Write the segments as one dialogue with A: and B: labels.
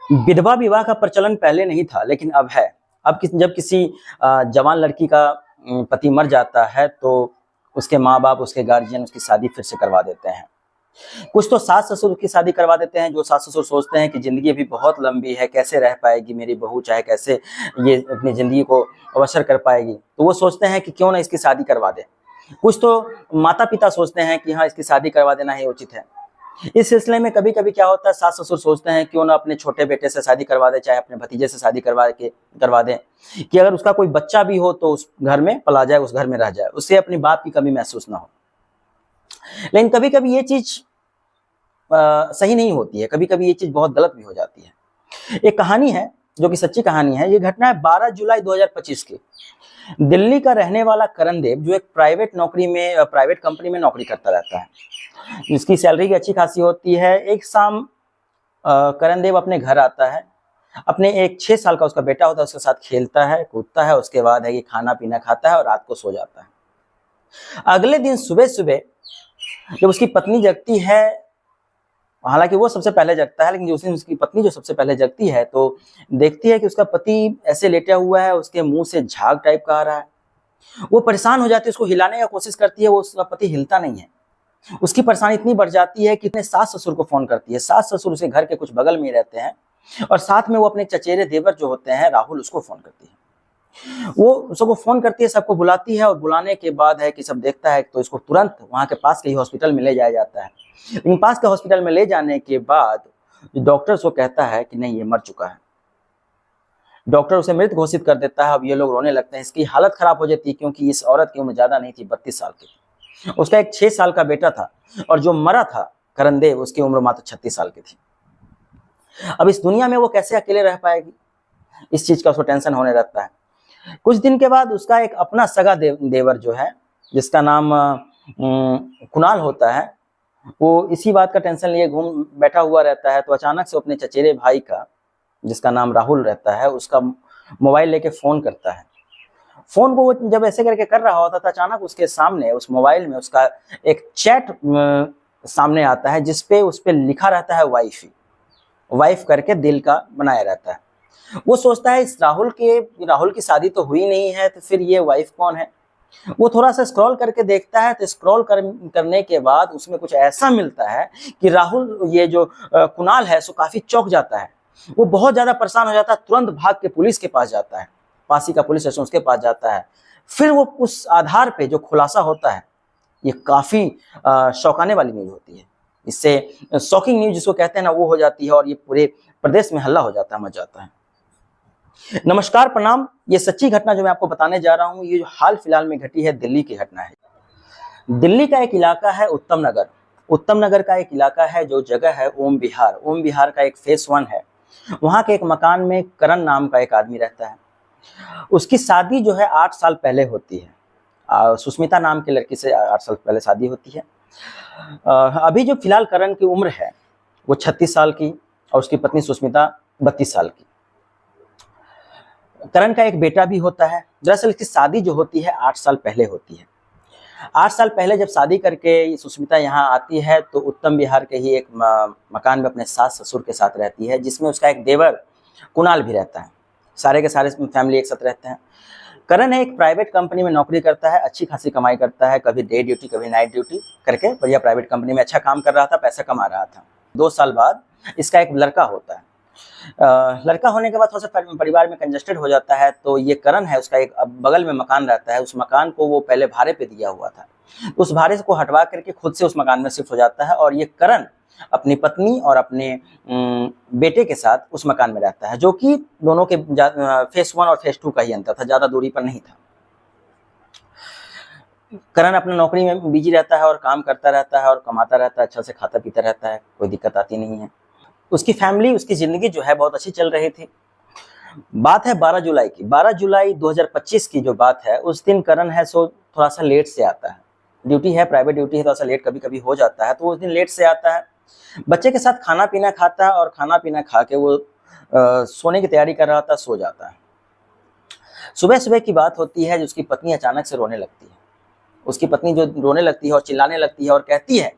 A: विधवा विवाह का प्रचलन पहले नहीं था, लेकिन अब है। अब जब किसी जवान लड़की का पति मर जाता है तो उसके माँ बाप, उसके गार्जियन उसकी शादी फिर से करवा देते हैं। कुछ तो सास ससुर की शादी करवा देते हैं, जो सास ससुर सोचते हैं कि जिंदगी अभी बहुत लंबी है, कैसे रह पाएगी मेरी बहू, चाहे कैसे ये अपनी जिंदगी को अवसर कर पाएगी, तो वो सोचते हैं कि क्यों ना इसकी शादी करवा दे। कुछ तो माता पिता सोचते हैं कि हाँ, इसकी शादी करवा देना ही उचित है। इस सिलसिले में कभी कभी क्या होता है, सास ससुर सोचते हैं क्यों ना अपने छोटे बेटे से शादी करवा दे, चाहे अपने भतीजे से शादी करवा दे, कि अगर उसका कोई बच्चा भी हो तो उस घर में पला जाए, उस घर में रह जाए, उससे अपनी बाप की कमी महसूस ना हो। लेकिन कभी कभी ये चीज सही नहीं होती है, कभी कभी ये चीज बहुत गलत भी हो जाती है। एक कहानी है जो कि सच्ची कहानी है। ये घटना है 12 जुलाई 2025 की। दिल्ली का रहने वाला करण देव, जो एक प्राइवेट कंपनी में नौकरी करता रहता है, जिसकी सैलरी की अच्छी खासी होती है। एक शाम करण देव अपने घर आता है। अपने एक 6 साल का उसका बेटा होता है, उसके साथ खेलता है, कूदता है। उसके बाद है कि खाना पीना खाता है और रात को सो जाता है। अगले दिन सुबह सुबह जब उसकी पत्नी जगती है, हालांकि वो सबसे पहले जगता है, लेकिन उस दिन उसकी पत्नी जो सबसे पहले जगती है तो देखती है कि उसका पति ऐसे लेटा हुआ है, उसके मुंह से झाग टाइप का आ रहा है। वो परेशान हो जाती है, उसको हिलाने की कोशिश करती है, वो उसका पति हिलता नहीं है। उसकी परेशानी इतनी बढ़ जाती है कि अपने सास ससुर को फोन करती है। सास ससुर उसे घर के कुछ बगल में ही रहते हैं, और साथ में वो अपने चचेरे देवर जो होते हैं राहुल, उसको फोन करती है। वो सबको फोन करती है, सबको बुलाती है, और बुलाने के बाद है कि सब देखता है तो इसको तुरंत वहां के पास के ही हॉस्पिटल में ले जाया जाता है। लेकिन पास के हॉस्पिटल में ले जाने के बाद डॉक्टर उसको कहता है कि नहीं, ये मर चुका है। डॉक्टर उसे मृत घोषित कर देता है। अब ये लोग रोने लगते हैं। इसकी हालत खराब हो जाती है, क्योंकि इस औरत की उम्र ज्यादा नहीं थी, 32 साल की थी। उसका एक 6 साल का बेटा था, और जो मरा था करण देव, उसकी उम्र मात्र 36 साल की थी। अब इस दुनिया में वो कैसे अकेले रह पाएगी, इस चीज का उसको टेंशन होने लगता है। कुछ दिन के बाद उसका एक अपना सगा देवर जो है, जिसका नाम कुणाल होता है, वो इसी बात का टेंशन लिए घूम बैठा हुआ रहता है। तो अचानक से अपने चचेरे भाई का, जिसका नाम राहुल रहता है, उसका मोबाइल लेके फोन करता है। फोन को वो जब ऐसे करके कर रहा होता था, अचानक उसके सामने उस मोबाइल में उसका एक चैट सामने आता है, जिसपे उस पे लिखा रहता है वाइफ करके दिल का बनाया रहता है। वो सोचता है इस राहुल की शादी तो हुई नहीं है, तो फिर ये वाइफ कौन है। वो थोड़ा सा स्क्रॉल करके देखता है, तो करने के बाद उसमें कुछ ऐसा मिलता है कि राहुल, ये जो कुणाल है, सो काफी चौंक जाता है। वो बहुत ज्यादा परेशान हो जाता है, तुरंत भाग के पुलिस के पास जाता है, पास ही का पुलिस स्टेशन उसके पास जाता है। फिर वो उस आधार पे जो खुलासा होता है, ये काफी चौंकाने वाली न्यूज होती है। इससे शॉकिंग न्यूज जिसको कहते हैं ना, वो हो जाती है, और ये पूरे प्रदेश में हल्ला हो जाता है, मच जाता है। नमस्कार, प्रणाम। ये सच्ची घटना जो मैं आपको बताने जा रहा हूँ, ये जो हाल फिलहाल में घटी है, दिल्ली की घटना है। दिल्ली का एक इलाका है उत्तम नगर। उत्तम नगर का एक इलाका है, जो जगह है ओम विहार। ओम विहार का एक फेस 1 है। वहां के एक मकान में करण नाम का एक आदमी रहता है। उसकी शादी जो है 8 साल पहले होती है। सुष्मिता नाम की लड़की से 8 साल पहले शादी होती है। अभी जो फिलहाल करण की उम्र है वो 36 साल की, और उसकी पत्नी सुष्मिता 32 साल की। करण का एक बेटा भी होता है। दरअसल इसकी शादी जो होती है 8 साल पहले होती है। 8 साल पहले जब शादी करके सुष्मिता यहाँ आती है, तो उत्तम विहार के ही एक मकान में अपने सास ससुर के साथ रहती है, जिसमें उसका एक देवर कुणाल भी रहता है। सारे के सारे फैमिली एक साथ रहते हैं। करण एक प्राइवेट कंपनी में नौकरी करता है, अच्छी खासी कमाई करता है, कभी डे ड्यूटी कभी नाइट ड्यूटी करके बढ़िया प्राइवेट कंपनी में अच्छा काम कर रहा था, पैसा कमा रहा था। 2 साल बाद इसका एक लड़का होता है। लड़का होने के बाद थोड़ा सा परिवार में कंजस्टेड हो जाता है। तो ये करण है, उसका एक बगल में मकान रहता है। उस मकान को वो पहले भाड़े पे दिया हुआ था, उस भाड़े को हटवा करके खुद से उस मकान में शिफ्ट हो जाता है, और ये करण अपनी पत्नी और अपने बेटे के साथ उस मकान में रहता है, जो कि दोनों के फेस 1 और फेस 2 का ही अंतर था, ज्यादा दूरी पर नहीं था। करण अपने नौकरी में बिजी रहता है और काम करता रहता है और कमाता रहता है, अच्छा से खाता पीता रहता है, कोई दिक्कत आती नहीं है। उसकी फैमिली, उसकी जिंदगी जो है बहुत अच्छी चल रही थी। बात है 12 जुलाई की। 12 जुलाई 2025 की जो बात है, उस दिन करण है सो थोड़ा सा लेट से आता है। ड्यूटी है, प्राइवेट ड्यूटी है, थोड़ा सा लेट कभी कभी हो जाता है, तो उस दिन लेट से आता है। बच्चे के साथ खाना पीना खाता है, और खाना पीना खा के वो सोने की तैयारी कर रहा था, सो जाता है। सुबह सुबह की बात होती है, उसकी पत्नी अचानक से रोने लगती है। उसकी पत्नी जो रोने लगती है और चिल्लाने लगती है और कहती है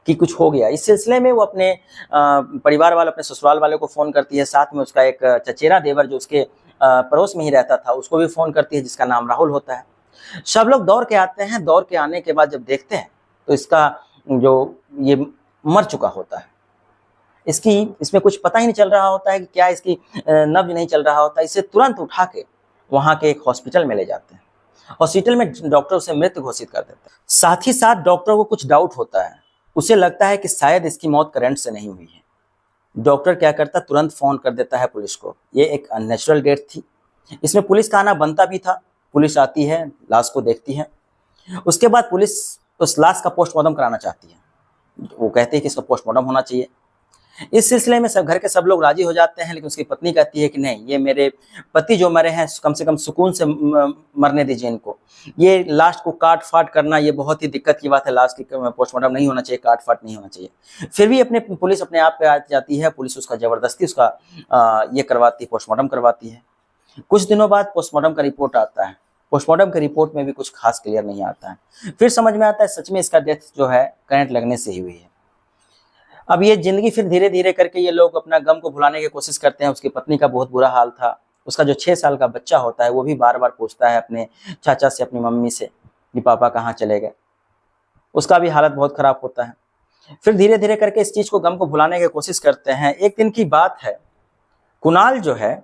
A: कि कुछ हो गया। इस सिलसिले में वो अपने परिवार वाले, अपने ससुराल वाले को फ़ोन करती है, साथ में उसका एक चचेरा देवर जो उसके पड़ोस में ही रहता था उसको भी फ़ोन करती है, जिसका नाम राहुल होता है। सब लोग दौड़ के आते हैं, दौड़ के आने के बाद जब देखते हैं तो इसका जो ये मर चुका होता है, इसमें कुछ पता ही नहीं चल रहा होता है कि क्या इसकी नब्ज नहीं चल रहा होता। इसे तुरंत उठा के वहाँ के एक हॉस्पिटल में ले जाते हैं। हॉस्पिटल में डॉक्टर उसे मृत घोषित कर देते हैं। साथ ही साथ डॉक्टर को कुछ डाउट होता है, उसे लगता है कि शायद इसकी मौत करंट से नहीं हुई है। डॉक्टर क्या करता, तुरंत फ़ोन कर देता है पुलिस को। ये एक अननेचुरल डेथ थी, इसमें पुलिस का आना बनता भी था। पुलिस आती है, लाश को देखती है, उसके बाद पुलिस उस लाश का पोस्टमार्टम कराना चाहती है। वो कहते हैं कि इसका पोस्टमार्टम होना चाहिए। इस सिलसिले में सब घर के सब लोग राजी हो जाते हैं, लेकिन उसकी पत्नी कहती है कि नहीं, ये मेरे पति जो मरे हैं कम से कम सुकून से मरने दीजिए इनको। ये लास्ट को काट फाट करना ये बहुत ही दिक्कत की बात है। लास्ट की पोस्टमार्टम नहीं होना चाहिए, काट फाट नहीं होना चाहिए। फिर भी पुलिस अपने आप पे आ जाती है। पुलिस उसका जबरदस्ती ये करवाती है, पोस्टमार्टम करवाती है। कुछ दिनों बाद पोस्टमार्टम का रिपोर्ट आता है। पोस्टमार्टम के रिपोर्ट में भी कुछ खास क्लियर नहीं आता है। फिर समझ में आता है सच में इसका डेथ जो है करंट लगने से ही हुई है। अब ये जिंदगी फिर धीरे धीरे करके ये लोग अपना गम को भुलाने की कोशिश करते हैं। उसकी पत्नी का बहुत बुरा हाल था। उसका जो 6 साल का बच्चा होता है वो भी बार बार पूछता है अपने चाचा से, अपनी मम्मी से कि पापा कहाँ चले गए। उसका भी हालत बहुत खराब होता है। फिर धीरे धीरे करके इस चीज को, गम को भुलाने की कोशिश करते हैं। एक दिन की बात है, कुणाल जो है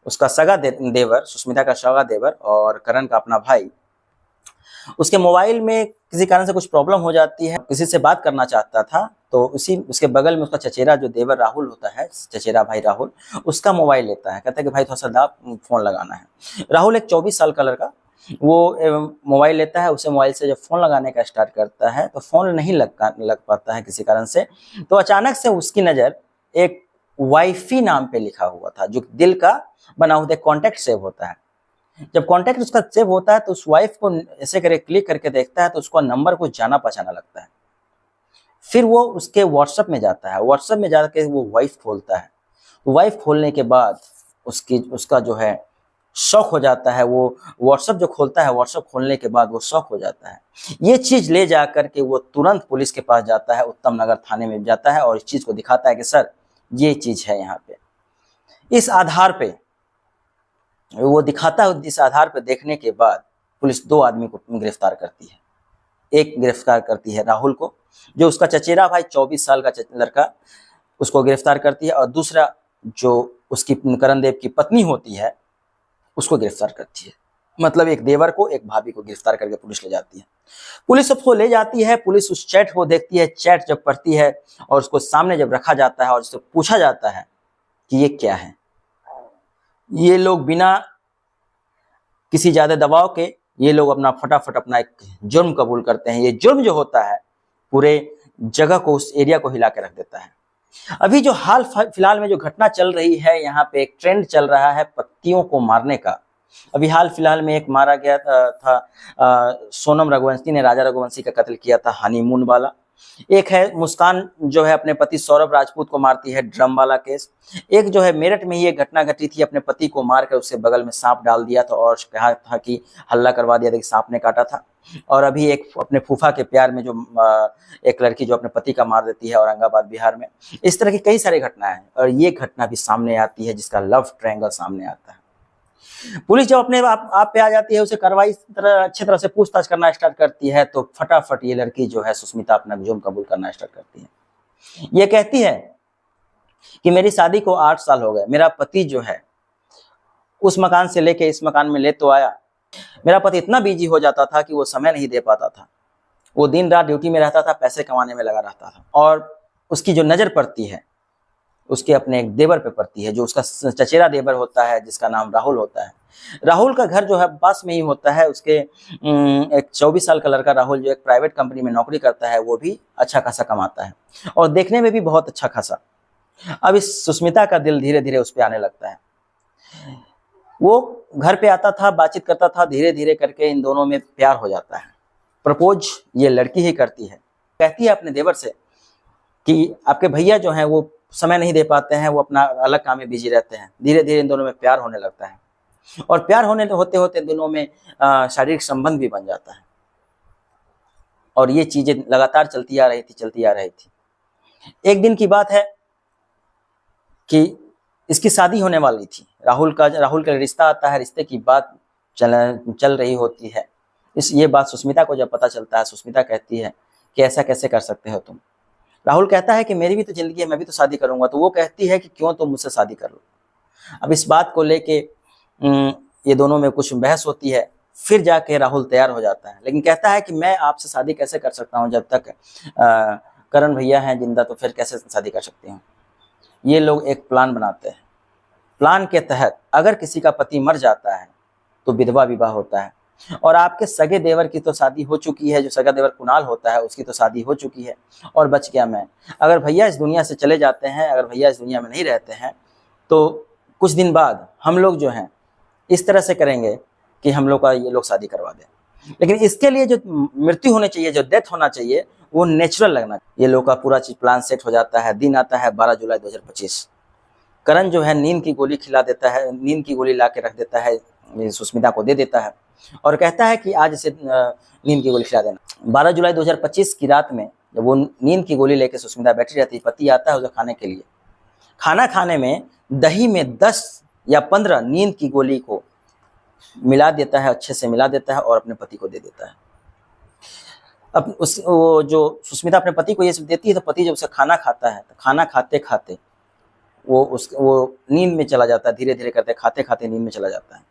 A: उसका सगा देवर, सुष्मिता का सगा देवर और करण का अपना भाई, उसके मोबाइल में किसी कारण से कुछ प्रॉब्लम हो जाती है। किसी से बात करना चाहता था तो उसके बगल में उसका चचेरा जो देवर राहुल होता है, चचेरा भाई राहुल, उसका मोबाइल लेता है। कहता है कि भाई थोड़ा सा दा फोन लगाना है। राहुल एक 24 साल का लड़का, वो मोबाइल लेता है। उसे मोबाइल से जब फोन लगाने का स्टार्ट करता है तो फोन नहीं लग पाता है किसी कारण से। तो अचानक से उसकी नज़र एक वाईफी नाम पे लिखा हुआ था, जो दिल का बना हुआ कॉन्टैक्ट सेव होता है। जब कॉन्टैक्ट उसका सेव होता है तो उस वाइफ को ऐसे करके क्लिक करके देखता है तो उसको नंबर को जाना पहचाना लगता है। फिर वो उसके व्हाट्सएप में जाता है। व्हाट्सएप में जाकर वो वाइफ खोलता है। तो वाइफ खोलने के बाद उसका जो है शौक हो जाता है। वो व्हाट्सएप जो खोलता है, व्हाट्सएप खोलने के बाद वो शौक हो जाता है। ये चीज़ ले जा करके वो तुरंत पुलिस के पास जाता है, उत्तम नगर थाने में जाता है और इस चीज़ को दिखाता है कि सर ये चीज़ है यहाँ पे। इस आधार पे वो दिखाता है। इस आधार पर देखने के बाद पुलिस 2 आदमी को गिरफ्तार करती है। एक गिरफ्तार करती है राहुल को, जो उसका चचेरा भाई 24 साल का लड़का, उसको गिरफ्तार करती है। और दूसरा जो उसकी करण देव की पत्नी होती है उसको गिरफ्तार करती है। मतलब एक देवर को, एक भाभी को गिरफ्तार करके पुलिस ले जाती है। पुलिस उसको ले जाती है। पुलिस उस चैट को देखती है। चैट जब पढ़ती है और उसको सामने जब रखा जाता है और उससे पूछा जाता है कि ये क्या है, ये लोग बिना किसी ज्यादा दबाव के ये लोग फटाफट अपना एक जुर्म कबूल करते हैं। ये जुर्म जो होता है पूरे जगह को, उस एरिया को हिला के रख देता है। अभी जो हाल फिलहाल में जो घटना चल रही है, यहाँ पे एक ट्रेंड चल रहा है पतियों को मारने का। अभी हाल फिलहाल में एक मारा गया था सोनम रघुवंशी ने राजा रघुवंशी का कत्ल किया था, हनीमून वाला। एक है मुस्कान जो है अपने पति सौरभ राजपूत को मारती है, ड्रम वाला केस। एक जो है मेरठ में ही एक घटना घटी थी, अपने पति को मारकर उसके बगल में सांप डाल दिया था और कहा था कि हल्ला करवा दिया था कि सांप ने काटा था। और अभी एक अपने फूफा के प्यार में जो एक लड़की जो अपने पति का मार देती है औरंगाबाद बिहार में। इस तरह की कई सारी घटनाएं हैं और ये घटना भी सामने आती है जिसका लव ट्रायंगल सामने आता है। पुलिस जब अपने आप पे आ जाती है, उसे कार्रवाई अच्छी तरह से पूछताछ करना स्टार्ट करती है तो फटाफट ये लड़की जो है सुष्मिता अपना जुर्म कबूल करना स्टार्ट करती है। ये कहती है कि मेरी शादी को 8 साल हो गए, मेरा पति जो है उस मकान से लेके इस मकान में ले तो आया, मेरा पति इतना बिजी हो जाता था कि वो समय नहीं दे पाता था। वो दिन रात ड्यूटी में रहता था, पैसे कमाने में लगा रहता था। और उसकी जो नज़र पड़ती है उसके अपने एक देवर पे पड़ती है, जो उसका चचेरा देवर होता है जिसका नाम राहुल होता है। राहुल का घर जो है पास में ही होता है। उसके एक 24 साल का लड़का राहुल जो एक प्राइवेट कंपनी में नौकरी करता है, वो भी अच्छा खासा कमाता है और देखने में भी बहुत अच्छा खासा। अब इस सुष्मिता का दिल धीरे धीरे उस पर आने लगता है। वो घर पे आता था, बातचीत करता था, धीरे धीरे करके इन दोनों में प्यार हो जाता है। प्रपोज ये लड़की ही करती है। कहती है अपने देवर से कि आपके भैया जो हैं वो समय नहीं दे पाते हैं, वो अपना अलग काम में बिजी रहते हैं। धीरे धीरे इन दोनों में प्यार होने लगता है और प्यार होते होते दोनों में शारीरिक संबंध भी बन जाता है। और ये चीजें लगातार चलती आ रही थी। एक दिन की बात है कि इसकी शादी होने वाली थी। राहुल का रिश्ता आता है, रिश्ते की बात चल रही होती है। ये बात सुष्मिता को जब पता चलता है, सुष्मिता कहती है कि ऐसा कैसे कर सकते हो तुम। राहुल कहता है कि मेरी भी तो जिंदगी है, मैं भी तो शादी करूंगा। तो वो कहती है कि क्यों तुम मुझसे शादी कर लो। अब इस बात को लेके ये दोनों में कुछ बहस होती है। फिर जाके राहुल तैयार हो जाता है, लेकिन कहता है कि मैं आपसे शादी कैसे कर सकता हूँ, जब तक करण भैया हैं जिंदा, तो फिर कैसे शादी कर सकती हूँ। ये लोग एक प्लान बनाते हैं। प्लान के तहत अगर किसी का पति मर जाता है तो विधवा विवाह होता है। और आपके सगे देवर की तो शादी हो चुकी है, जो सगा देवर कुणाल होता है उसकी तो शादी हो चुकी है, और बच गया मैं। अगर भैया इस दुनिया से चले जाते हैं, अगर भैया इस दुनिया में नहीं रहते हैं, तो कुछ दिन बाद हम लोग जो हैं इस तरह से करेंगे कि हम लोग का ये लोग शादी करवा दें। लेकिन इसके लिए जो मृत्यु होनी चाहिए, जो डेथ होना चाहिए, वो नेचुरल लगना चाहिए। ये लोग का पूरा चीज प्लान सेट हो जाता है। दिन आता है 12 जुलाई 2025। करण जो है नींद की गोली खिला देता है, नींद की गोली ला के रख देता है, सुष्मिता को दे देता है और कहता है कि आज इसे नींद की गोली खिला देना। 12 जुलाई 2025 की रात में जब वो नींद की गोली लेकर सुष्मिता बैठी रहती है, पति आता है उसे खाने के लिए। खाना खाने में दही में 10 या 15 नींद की गोली को मिला देता है, अच्छे से मिला देता है और अपने पति को दे देता है। अब वो जो सुष्मिता अपने पति को ये सब देती है, तो पति जब उसे खाना खाता है, तो खाना खाते खाते वो नींद में चला जाता है। धीरे धीरे करते खाते खाते नींद में चला जाता है।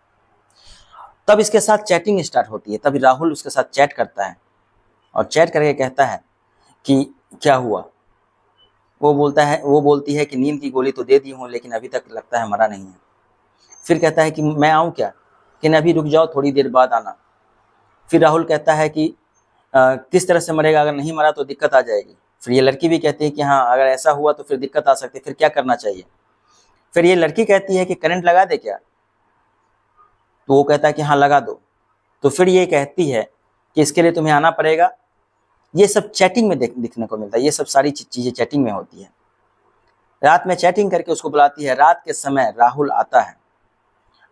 A: तब इसके साथ चैटिंग स्टार्ट होती है। तभी राहुल उसके साथ चैट करता है और चैट करके कहता है कि क्या हुआ। वो बोलती है कि नींद की गोली तो दे दी हूँ, लेकिन अभी तक लगता है मरा नहीं है। फिर कहता है कि मैं आऊँ क्या, कि अभी रुक जाओ, थोड़ी देर बाद आना। फिर राहुल कहता है कि किस तरह से मरेगा, अगर नहीं मरा तो दिक्कत आ जाएगी। फिर ये लड़की भी कहती है कि हाँ, अगर ऐसा हुआ तो फिर दिक्कत आ सकती है, फिर क्या करना चाहिए। फिर ये लड़की कहती है कि करंट लगा दे क्या। तो वो कहता है कि हाँ लगा दो। तो फिर ये कहती है कि इसके लिए तुम्हें आना पड़ेगा। ये सब चैटिंग में दिखने को मिलता है। ये सब सारी चीजें चैटिंग में होती है। रात में चैटिंग करके उसको बुलाती है। रात के समय राहुल आता है।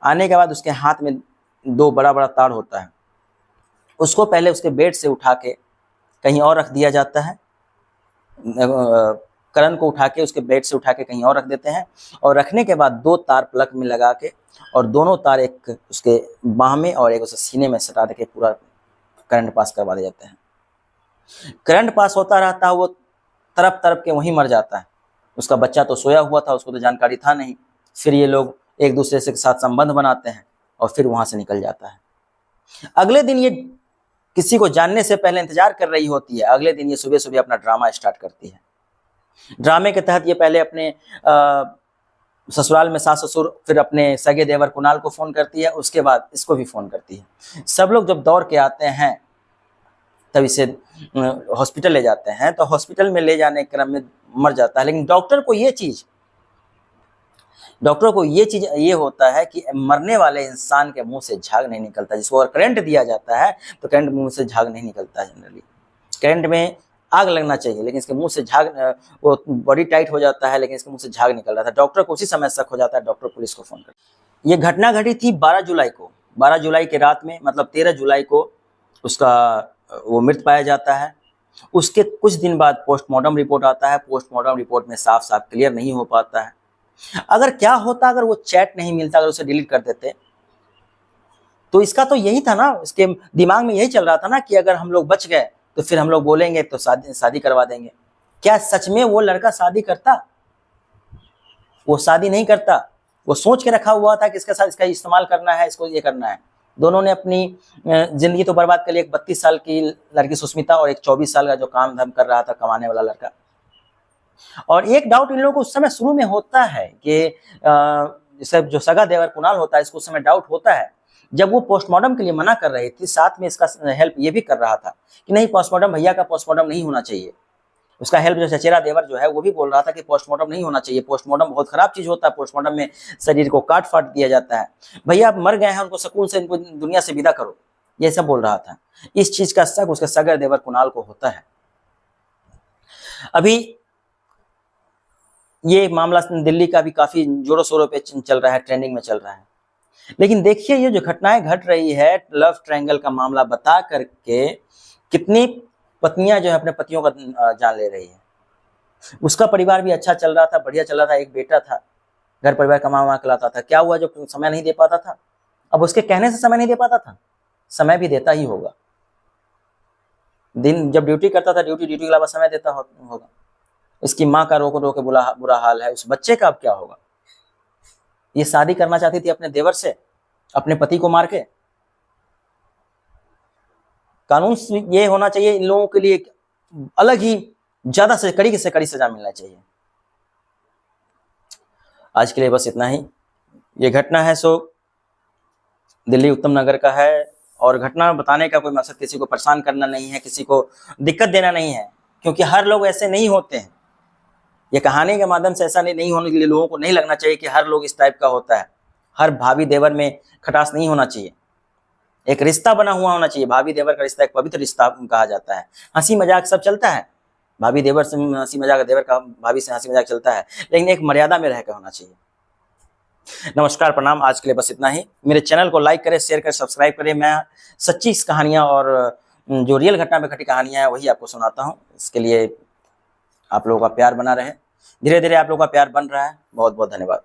A: आने के बाद उसके हाथ में 2 बड़ा बड़ा तार होता है। उसको पहले उसके बेड से उठा के कहीं और रख दिया जाता है। करण को उठा के उसके बेड से उठा के कहीं और रख देते हैं, और रखने के बाद 2 तार प्लग में लगा के, और दोनों तार एक उसके बाह में और एक उसके सीने में सटा के पूरा करंट पास करवा दिए जाते हैं। करंट पास होता रहता है। वो तरफ तरफ के वहीं मर जाता है। उसका बच्चा तो सोया हुआ था, उसको तो जानकारी था नहीं। फिर ये लोग एक दूसरे से साथ संबंध बनाते हैं और फिर वहां से निकल जाता है। अगले दिन ये किसी को जानने से पहले इंतजार कर रही होती है। अगले दिन ये सुबह सुबह अपना ड्रामा स्टार्ट करती है। ड्रामे के तहत ये पहले अपने ससुराल में सास ससुर, फिर अपने सगे देवर कुणाल को फोन करती है, उसके बाद इसको भी फोन करती है। सब लोग जब दौड़ के आते हैं तब इसे हॉस्पिटल ले जाते हैं। तो हॉस्पिटल में ले जाने के क्रम में मर जाता है। लेकिन डॉक्टर को ये चीज ये होता है कि मरने वाले इंसान के मुंह से झाग नहीं निकलता। जिसको अगर करंट दिया जाता है तो करंट मुंह से झाग नहीं निकलता है। जनरली करंट में आग लगना चाहिए, लेकिन इसके मुंह से झाग, वो बॉडी टाइट हो जाता है, लेकिन इसके मुंह से झाग निकल रहा था। डॉक्टर को उसी समय शक हो जाता है। डॉक्टर पुलिस को फोन करता है। ये घटना घटी थी 12 जुलाई को। 12 जुलाई के रात में, मतलब 13 जुलाई को उसका वो मृत पाया जाता है। उसके कुछ दिन बाद पोस्टमार्टम रिपोर्ट आता है। पोस्टमार्टम रिपोर्ट में साफ साफ क्लियर नहीं हो पाता है। अगर क्या होता, अगर वो चैट नहीं मिलता, अगर उसे डिलीट कर देते, तो इसका तो यही था ना, इसके दिमाग में यही चल रहा था ना कि अगर हम लोग बच गए तो फिर हम लोग बोलेंगे तो शादी करवा देंगे। क्या सच में वो लड़का शादी करता? वो शादी नहीं करता। वो सोच के रखा हुआ था कि इसके साथ इसका इस्तेमाल करना है, इसको ये करना है। दोनों ने अपनी जिंदगी तो बर्बाद कर ली। एक 32 साल की लड़की सुष्मिता और एक 24 साल का जो काम धाम कर रहा था, कमाने वाला लड़का। और एक डाउट इन लोगों को उस समय शुरू में होता है कि जो सगा देवर कुणाल होता है, इसको उस समय डाउट होता है। जब वो पोस्टमार्टम के लिए मना कर रही थी, साथ में इसका हेल्प ये भी कर रहा था कि नहीं, पोस्टमार्टम, भैया का पोस्टमार्टम नहीं होना चाहिए। उसका हेल्प जो चचेरा देवर जो है वो भी बोल रहा था कि पोस्टमार्टम नहीं होना चाहिए, पोस्टमार्टम बहुत खराब चीज होता है, पोस्टमार्टम में शरीर को काट फाट दिया जाता है, भैया आप मर गए हैं, उनको सुकून से, इनको दुनिया से विदा करो, ये सब बोल रहा था। इस चीज का शक उसके सगा देवर कुणाल को होता है। अभी ये मामला दिल्ली का भी काफी जोरों शोरों पे चल रहा है, ट्रेंडिंग में चल रहा है। लेकिन देखिए ये जो घटनाएं घट रही है, लव ट्रायंगल का मामला बता करके कितनी पत्नियां जो है अपने पतियों का जान ले रही है। उसका परिवार भी अच्छा चल रहा था, बढ़िया चल रहा था, एक बेटा था, घर परिवार कमा वमा के लाता था। क्या हुआ जो समय नहीं दे पाता था? अब उसके कहने से समय नहीं दे पाता था, समय भी देता ही होगा। दिन जब ड्यूटी करता था, ड्यूटी के अलावा समय देता होगा। इसकी माँ का रो के बुरा हाल है, उस बच्चे का अब क्या होगा? ये शादी करना चाहती थी अपने देवर से, अपने पति को मार के। कानून ये होना चाहिए, इन लोगों के लिए अलग ही ज्यादा से कड़ी सजा मिलना चाहिए। आज के लिए बस इतना ही। ये घटना है सो दिल्ली उत्तम नगर का है, और घटना बताने का कोई मकसद किसी को परेशान करना नहीं है, किसी को दिक्कत देना नहीं है, क्योंकि हर लोग ऐसे नहीं होते हैं। ये कहानी के माध्यम से ऐसा नहीं होने के लिए लोगों को नहीं लगना चाहिए कि हर लोग इस टाइप का होता है। हर भाभी देवर में खटास नहीं होना चाहिए, एक रिश्ता बना हुआ होना चाहिए। भाभी देवर का रिश्ता एक पवित्र रिश्ता कहा जाता है। हंसी मजाक सब चलता है, भाभी देवर से हंसी मजाक, देवर का भाभी से हंसी मजाक चलता है, लेकिन एक मर्यादा में रहकर होना चाहिए। नमस्कार, प्रणाम। आज के लिए बस इतना ही। मेरे चैनल को लाइक करें, शेयर करें, सब्सक्राइब करें। मैं सच्ची कहानियां और जो रियल घटना पे घटी कहानियां हैं वही आपको सुनाता हूं। इसके लिए आप लोगों का प्यार बना रहे। धीरे धीरे आप लोगों का प्यार बन रहा है। बहुत बहुत धन्यवाद।